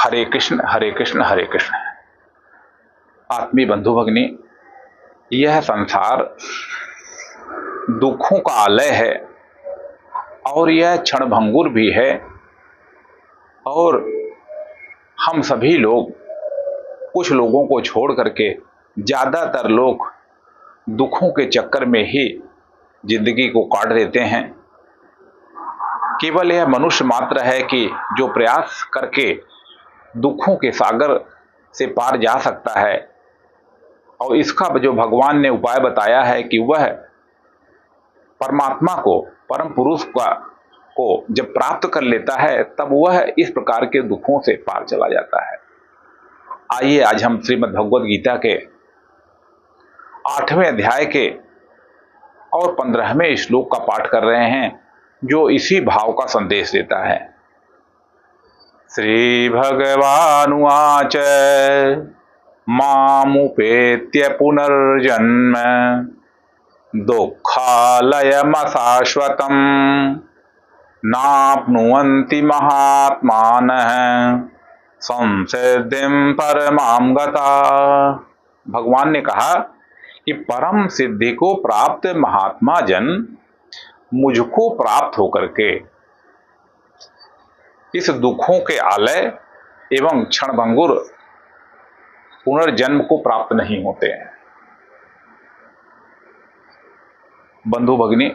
हरे कृष्ण हरे कृष्ण हरे कृष्ण। आत्मीय बंधु भगिनी, यह संसार दुखों का आलय है और यह क्षणभंगुर भी है। और हम सभी लोग, कुछ लोगों को छोड़ करके ज्यादातर लोग दुखों के चक्कर में ही जिंदगी को काट देते हैं। केवल यह मनुष्य मात्र है कि जो प्रयास करके दुखों के सागर से पार जा सकता है। और इसका जो भगवान ने उपाय बताया है कि वह परमात्मा को, परम पुरुष को जब प्राप्त कर लेता है तब वह इस प्रकार के दुखों से पार चला जाता है। आइए आज हम श्रीमद् भगवद गीता के 8वें अध्याय के और 15वें श्लोक का पाठ कर रहे हैं, जो इसी भाव का संदेश देता है। श्री भगवानुवाच मामुपेत्य पुनर्जन्म दुःखालयमशाश्वतम् नाप्नुवन्ति महात्मानः संसिद्धिं परमां गता। भगवान ने कहा कि परम सिद्धि को प्राप्त महात्मा जन मुझको प्राप्त होकर के इस दुखों के आलय एवं क्षणभंगुर पुनर्जन्म को प्राप्त नहीं होते हैं। बंधु भगिनी,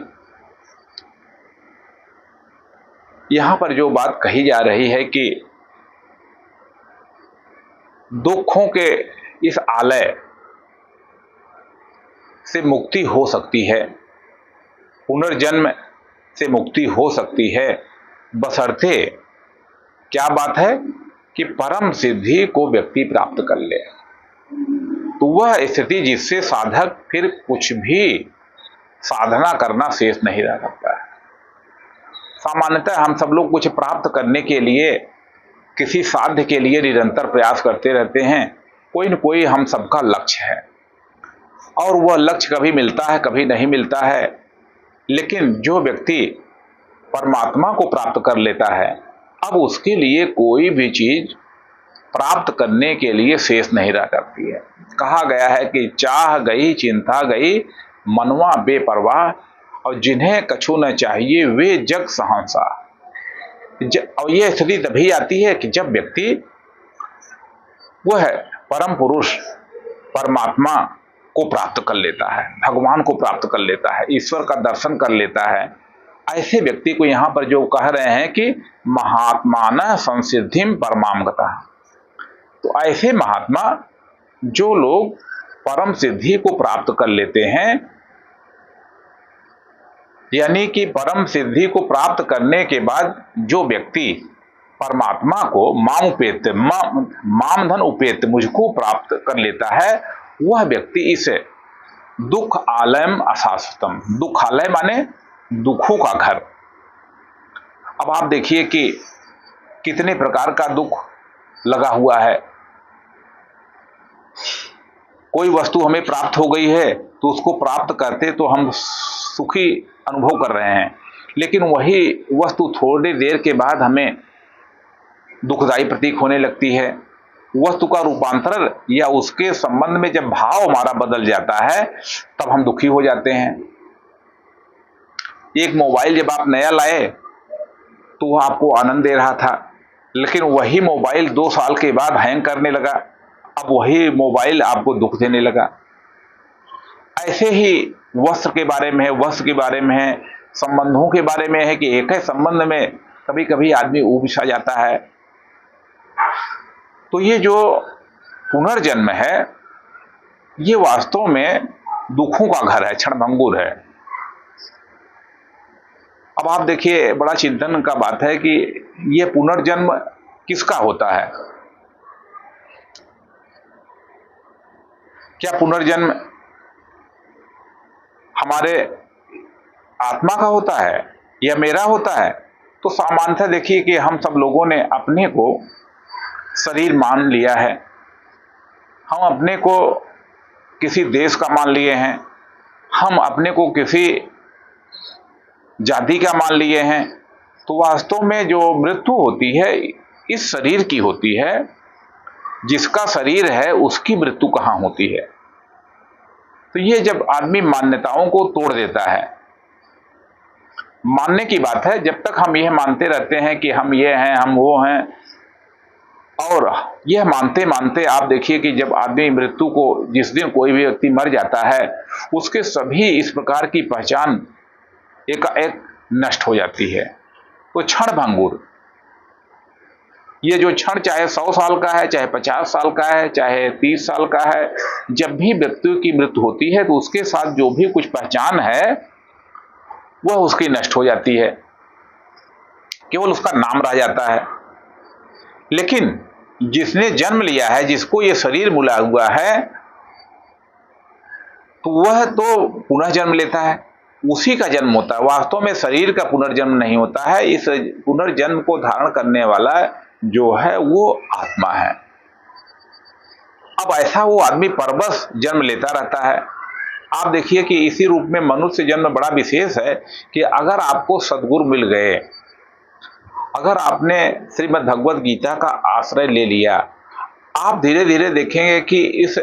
यहां पर जो बात कही जा रही है कि दुखों के इस आलय से मुक्ति हो सकती है, पुनर्जन्म से मुक्ति हो सकती है, बशर्ते क्या बात है कि परम सिद्धि को व्यक्ति प्राप्त कर ले। तो वह स्थिति जिससे साधक फिर कुछ भी साधना करना शेष नहीं रह सकता है। सामान्यतः हम सब लोग कुछ प्राप्त करने के लिए, किसी साध्य के लिए निरंतर प्रयास करते रहते हैं। कोई न कोई हम सबका लक्ष्य है और वह लक्ष्य कभी मिलता है, कभी नहीं मिलता है। लेकिन जो व्यक्ति परमात्मा को प्राप्त कर लेता है, अब उसके लिए कोई भी चीज प्राप्त करने के लिए शेष नहीं रह सकती है। कहा गया है कि चाह गई चिंता गई मनवा बेपरवाह, और जिन्हें कछु न चाहिए वे जग सहंसा। और यह स्थिति तभी आती है कि जब व्यक्ति वह परम पुरुष परमात्मा को प्राप्त कर लेता है, भगवान को प्राप्त कर लेता है, ईश्वर का दर्शन कर लेता है। ऐसे व्यक्ति को यहां पर जो कह रहे हैं कि महात्मानः संसिद्धिं परमां गतः। तो ऐसे महात्मा जो लोग परम सिद्धि को प्राप्त कर लेते हैं, यानी कि परम सिद्धि को प्राप्त करने के बाद जो व्यक्ति परमात्मा को मामुपेत्य, माम धन उपेत्य, मुझको प्राप्त कर लेता है, वह व्यक्ति इस दुख आलयम अशाश्वतम, दुखालय माने दुखों का घर। अब आप देखिए कि कितने प्रकार का दुख लगा हुआ है। कोई वस्तु हमें प्राप्त हो गई है तो उसको प्राप्त करते तो हम सुखी अनुभव कर रहे हैं, लेकिन वही वस्तु थोड़ी देर के बाद हमें दुखदायी प्रतीक होने लगती है। वस्तु का रूपांतर या उसके संबंध में जब भाव हमारा बदल जाता है तब हम दुखी हो जाते हैं। एक मोबाइल जब आप नया लाए तो वह आपको आनंद दे रहा था, लेकिन वही मोबाइल 2 साल के बाद हैंग करने लगा, अब वही मोबाइल आपको दुख देने लगा। ऐसे ही वस्त्र के बारे में है, वस्त्र के बारे में है, संबंधों के बारे में है कि एक ही संबंध में कभी कभी आदमी ऊब सा जाता है। तो ये जो पुनर्जन्म है, ये वास्तव में दुखों का घर है, क्षणभंगुर है। अब आप देखिए, बड़ा चिंतन का बात है कि ये पुनर्जन्म किसका होता है। क्या पुनर्जन्म हमारे आत्मा का होता है या मेरा होता है? तो सामान्यतः देखिए कि हम सब लोगों ने अपने को शरीर मान लिया है, हम अपने को किसी देश का मान लिए हैं, हम अपने को किसी जाति का मान लिए हैं। तो वास्तव में जो मृत्यु होती है इस शरीर की होती है, जिसका शरीर है उसकी मृत्यु कहां होती है। तो ये जब आदमी मान्यताओं को तोड़ देता है, मानने की बात है, जब तक हम यह मानते रहते हैं कि हम ये हैं, हम वो हैं, और यह मानते मानते आप देखिए कि जब आदमी मृत्यु को, जिस दिन कोई भी व्यक्ति मर जाता है, उसके सभी इस प्रकार की पहचान एकाएक नष्ट हो जाती है। तो क्षण भंगुर, ये जो क्षण चाहे 100 साल का है, चाहे 50 साल का है, चाहे 30 साल का है, जब भी व्यक्ति की मृत्यु होती है तो उसके साथ जो भी कुछ पहचान है वह उसकी नष्ट हो जाती है, केवल उसका नाम रह जाता है। लेकिन जिसने जन्म लिया है, जिसको ये शरीर मिला हुआ है, तो वह तो पुनर्जन्म लेता है, उसी का जन्म होता है। वास्तव में शरीर का पुनर्जन्म नहीं होता है, इस पुनर्जन्म को धारण करने वाला जो है वो आत्मा है। अब ऐसा वो आदमी परबस जन्म लेता रहता है। आप देखिए कि इसी रूप में मनुष्य जन्म बड़ा विशेष है कि अगर आपको सद्गुरु मिल गए, अगर आपने श्रीमद् भगवत गीता का आश्रय ले लिया, आप धीरे धीरे देखेंगे कि इस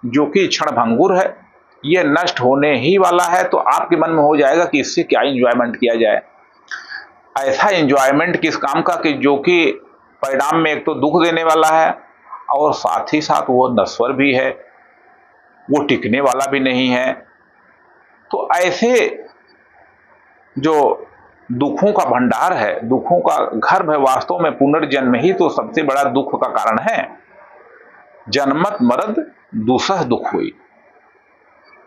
जो कि क्षण भंगुर है, ये नष्ट होने ही वाला है। तो आपके मन में हो जाएगा कि इससे क्या एंजॉयमेंट किया जाए। ऐसा एंजॉयमेंट किस काम का कि जो कि परिणाम में एक तो दुख देने वाला है और साथ ही साथ वो नश्वर भी है, वो टिकने वाला भी नहीं है। तो ऐसे जो दुखों का भंडार है, दुखों का गर्भ है, वास्तव में पुनर्जन्म ही तो सबसे बड़ा दुख का कारण है। जन्मत मरद दूसरा दुख हुई।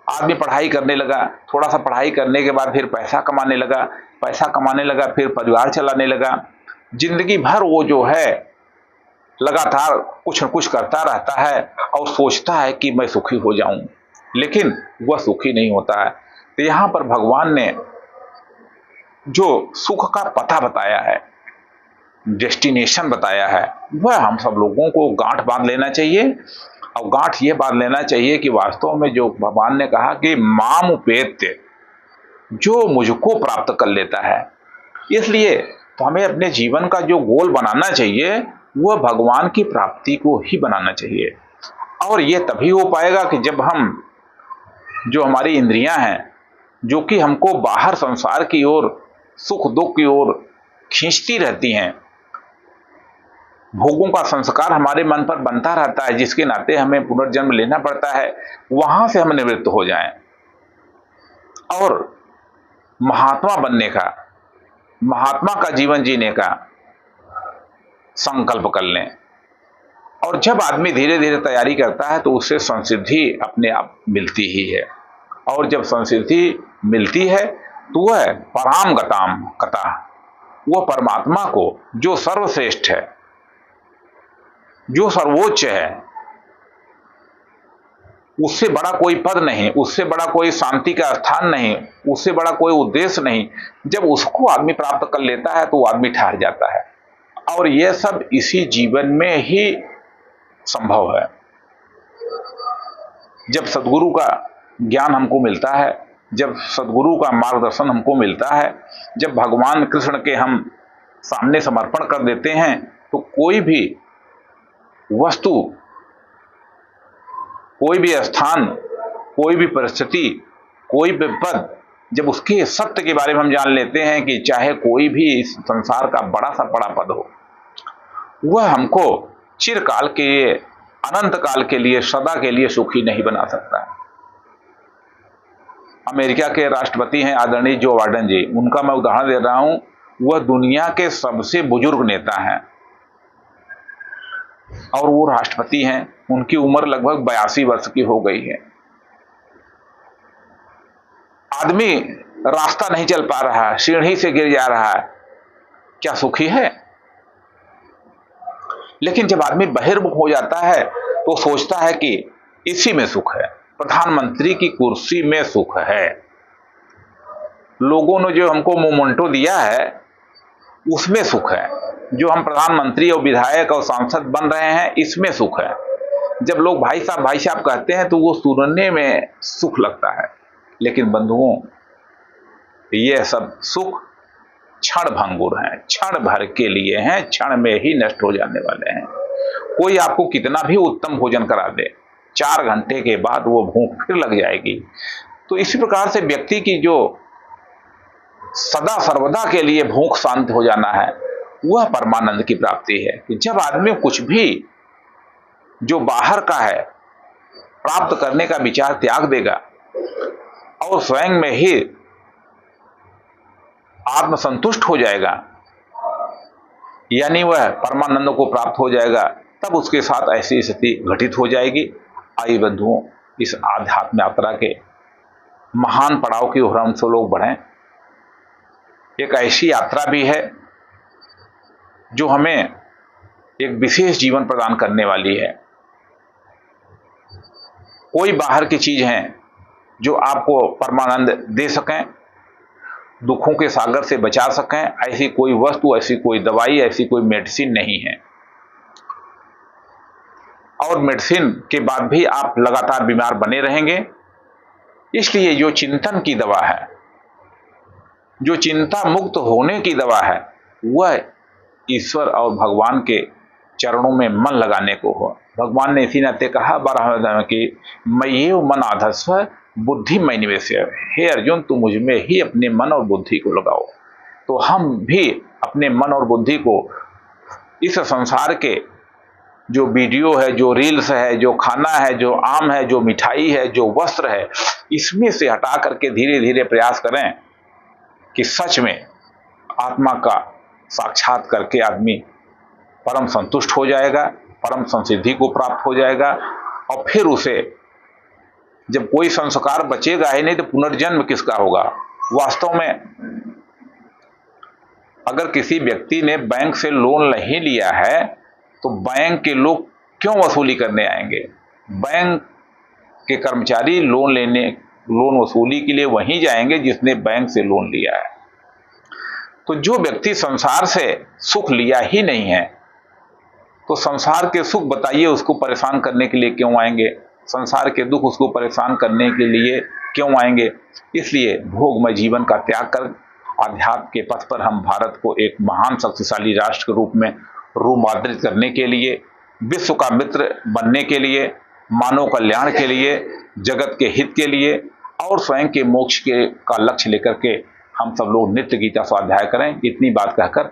आदमी पढ़ाई करने लगा, थोड़ा सा पढ़ाई करने के बाद फिर पैसा कमाने लगा, पैसा कमाने लगा, फिर परिवार चलाने लगा। जिंदगी भर वो जो है लगातार कुछ न कुछ करता रहता है और सोचता है कि मैं सुखी हो जाऊं, लेकिन वह सुखी नहीं होता है। तो यहां पर भगवान ने जो सुख का पता बताया है, डेस्टिनेशन बताया है, वह हम सब लोगों को गांठ बांध लेना चाहिए। और गांठ ये बांध लेना चाहिए कि वास्तव में जो भगवान ने कहा कि माम उपेत्य, जो मुझको प्राप्त कर लेता है। इसलिए तो हमें अपने जीवन का जो गोल बनाना चाहिए वह भगवान की प्राप्ति को ही बनाना चाहिए। और यह तभी हो पाएगा कि जब हम, जो हमारी इंद्रियां हैं, जो कि हमको बाहर संसार की ओर, सुख दुख की ओर खींचती रहती हैं, भोगों का संस्कार हमारे मन पर बनता रहता है, जिसके नाते हमें पुनर्जन्म लेना पड़ता है, वहां से हम निवृत्त हो जाएं और महात्मा बनने का, महात्मा का जीवन जीने का संकल्प कर लें। और जब आदमी धीरे धीरे तैयारी करता है तो उससे संसिद्धि अपने आप मिलती ही है। और जब संसिद्धि मिलती है तो वह पराम गताम कथा, वह परमात्मा को, जो सर्वश्रेष्ठ है, जो सर्वोच्च है, उससे बड़ा कोई पद नहीं, उससे बड़ा कोई शांति का स्थान नहीं, उससे बड़ा कोई उद्देश्य नहीं, जब उसको आदमी प्राप्त कर लेता है तो वो आदमी ठहर जाता है। और यह सब इसी जीवन में ही संभव है। जब सद्गुरु का ज्ञान हमको मिलता है, जब सद्गुरु का मार्गदर्शन हमको मिलता है, जब भगवान कृष्ण के हम सामने समर्पण कर देते हैं, तो कोई भी वस्तु, कोई भी स्थान, कोई भी परिस्थिति, कोई भी पद, जब उसके सत्य के बारे में हम जान लेते हैं कि चाहे कोई भी इस संसार का बड़ा सा बड़ा पद हो, वह हमको चिरकाल के लिए, अनंत काल के लिए, सदा के लिए सुखी नहीं बना सकता। अमेरिका के राष्ट्रपति हैं आदरणीय जो बाइडेन जी, उनका मैं उदाहरण दे रहा हूं। वह दुनिया के सबसे बुजुर्ग नेता हैं और वो राष्ट्रपति हैं। उनकी उम्र लगभग 82 वर्ष की हो गई है। आदमी रास्ता नहीं चल पा रहा है, सीढ़ी से गिर जा रहा है, क्या सुखी है? लेकिन जब आदमी बहिर्मुख हो जाता है तो सोचता है कि इसी में सुख है, प्रधानमंत्री की कुर्सी में सुख है, लोगों ने जो हमको मोमेंटो दिया है उसमें सुख है, जो हम प्रधानमंत्री और विधायक और सांसद बन रहे हैं इसमें सुख है। जब लोग भाई साहब कहते हैं तो वो सुनने में सुख लगता है। लेकिन बंधुओं, यह सब सुख क्षण भंगुर हैं, क्षण भर के लिए हैं, क्षण में ही नष्ट हो जाने वाले हैं। कोई आपको कितना भी उत्तम भोजन करा दे, 4 घंटे के बाद वो भूख फिर लग जाएगी। तो इसी प्रकार से व्यक्ति की जो सदा सर्वदा के लिए भूख शांत हो जाना है, वह परमानंद की प्राप्ति है। कि जब आदमी कुछ भी जो बाहर का है प्राप्त करने का विचार त्याग देगा और स्वयं में ही आत्मसंतुष्ट हो जाएगा, यानी वह परमानंद को प्राप्त हो जाएगा, तब उसके साथ ऐसी स्थिति घटित हो जाएगी। आइए बंधुओं, इस आध्यात्म यात्रा के महान पड़ाव की ओर हम सब लोग बढ़ें। एक ऐसी यात्रा भी है जो हमें एक विशेष जीवन प्रदान करने वाली है। कोई बाहर की चीज है जो आपको परमानंद दे सकें, दुखों के सागर से बचा सकें, ऐसी कोई वस्तु, ऐसी कोई दवाई, ऐसी कोई मेडिसिन नहीं है। और मेडिसिन के बाद भी आप लगातार बीमार बने रहेंगे। इसलिए जो चिंतन की दवा है, जो चिंता मुक्त होने की दवा है, वह ईश्वर और भगवान के चरणों में मन लगाने को हो। भगवान ने इसी नाते कहा 12वें कि मय्येव मन आधस्व बुद्धि मयि निवेशय। हे अर्जुन, तुम मुझ में ही अपने मन और बुद्धि को लगाओ। तो हम भी अपने मन और बुद्धि को इस संसार के जो वीडियो है, जो रील्स है, जो खाना है, जो आम है, जो मिठाई है, जो वस्त्र है, इसमें से हटा करके धीरे धीरे प्रयास करें कि सच में आत्मा का साक्षात करके आदमी परम संतुष्ट हो जाएगा, परम संसिद्धि को प्राप्त हो जाएगा। और फिर उसे जब कोई संस्कार बचेगा ही नहीं तो पुनर्जन्म किसका होगा। वास्तव में अगर किसी व्यक्ति ने बैंक से लोन नहीं लिया है तो बैंक के लोग क्यों वसूली करने आएंगे। बैंक के कर्मचारी लोन वसूली के लिए वहीं जाएंगे जिसने बैंक से लोन लिया है। तो जो व्यक्ति संसार से सुख लिया ही नहीं है तो संसार के सुख बताइए उसको परेशान करने के लिए क्यों आएंगे, संसार के दुख उसको परेशान करने के लिए क्यों आएंगे। इसलिए भोगमय जीवन का त्याग कर आध्यात्म के पथ पर हम भारत को एक महान शक्तिशाली राष्ट्र के रूप में रूपांतरित करने के लिए, विश्व का मित्र बनने के लिए, मानव कल्याण के लिए, जगत के हित के लिए और स्वयं के मोक्ष के का लक्ष्य लेकर के हम सब लोग नित्य गीता स्वाध्याय करें। इतनी बात कहकर